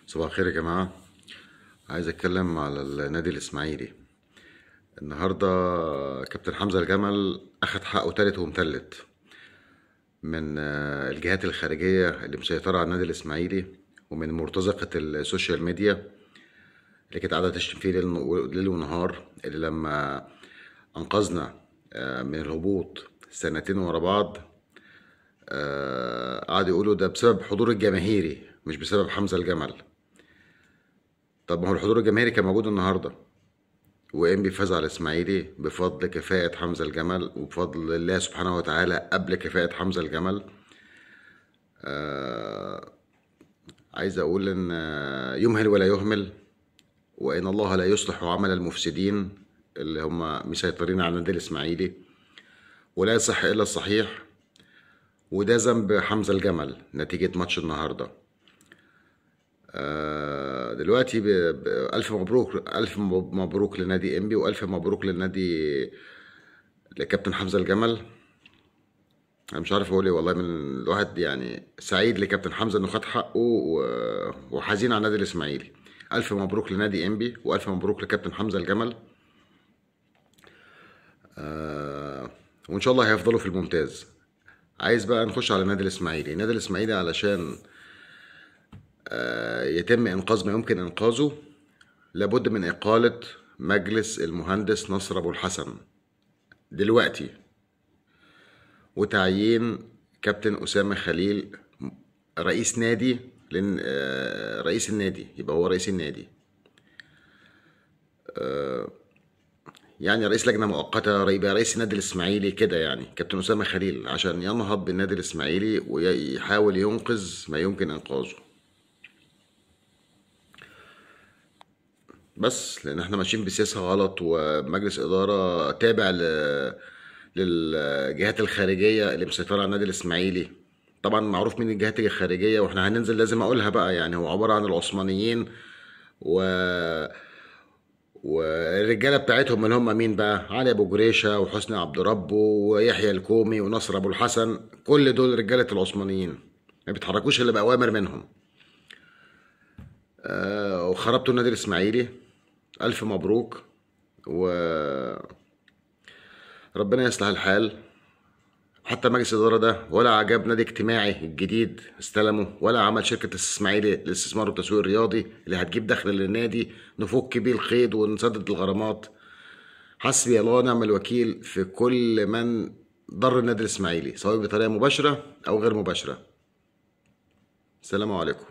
صباح الخير يا جماعة. عايز اتكلم على النادي الاسماعيلي النهاردة. كابتن حمزة الجمل اخد حقه تالت ومتلت من الجهات الخارجية اللي مسيطرة على النادي الاسماعيلي، ومن مرتزقة السوشيال ميديا اللي كانت قاعدة تشتم فيه ليل ونهار، اللي لما انقذنا من الهبوط سنتين ورا بعض قعدوا يقولوا ده بسبب حضور الجماهيري مش بسبب حمزة الجمل. طب ما هو الحضور الجماهيري كان موجود النهارده، وإنبي فاز على الإسماعيلي بفضل كفاءة حمزة الجمل وبفضل الله سبحانه وتعالى قبل كفاءة حمزة الجمل. آه عايز أقول إن يمهل ولا يهمل، وإن الله لا يصلح عمل المفسدين اللي هم مسيطرين على النادي الإسماعيلي، ولا يصح إلا الصحيح. وده ذنب حمزة الجمل نتيجة ماتش النهارده. دلوقتي ألف مبروك، ألف مبروك لنادي إنبي، وألف مبروك لكابتن حمزة الجمل. انا مش عارف اقول ايه والله، من الواحد يعني سعيد لكابتن حمزه انه خد حقه وحزين على النادي الاسماعيلي. الف مبروك لنادي انبي، والف مبروك لكابتن حمزه الجمل. وان شاء الله هيفضلوا في الممتاز. عايز بقى نخش على النادي الاسماعيلي علشان يتم انقاذ ما يمكن انقاذه. لابد من اقاله مجلس المهندس نصر ابو الحسن دلوقتي، وتعيين كابتن أسامة خليل رئيس نادي، لأن رئيس النادي يبقى هو رئيس النادي. يعني رئيس لجنة مؤقتة يبقى رئيس النادي الإسماعيلي كده، يعني كابتن أسامة خليل عشان ينهض بالنادي الإسماعيلي ويحاول ينقذ ما يمكن إنقاذه. بس لأن احنا ماشيين بسياسة غلط، ومجلس إدارة تابع للجهات الخارجية اللي مسيطرة على النادي الإسماعيلي. طبعا معروف مين الجهات الخارجية، واحنا هننزل لازم اقولها بقى. يعني هو عبارة عن العثمانيين و... والرجالة بتاعتهم اللي هم مين بقى؟ علي ابو جريشة وحسني عبد ربه ويحيى الكومي ونصر ابو الحسن، كل دول رجالة العثمانيين ما بيتحركوش الا بأوامر منهم. وخربتوا النادي الإسماعيلي. ألف مبروك، وربنا يصلح الحال. حتى مجلس الإدارة ده ولا عجب نادي اجتماعي الجديد استلمه، ولا عمل شركة الإسماعيلي للاستثمار والتسويق الرياضي اللي هتجيب دخل للنادي نفك بيه القيد ونسدد الغرامات. حسبي الله ونعم الوكيل في كل من ضر النادي الإسماعيلي، سواء بطريقة مباشرة أو غير مباشرة. السلام عليكم.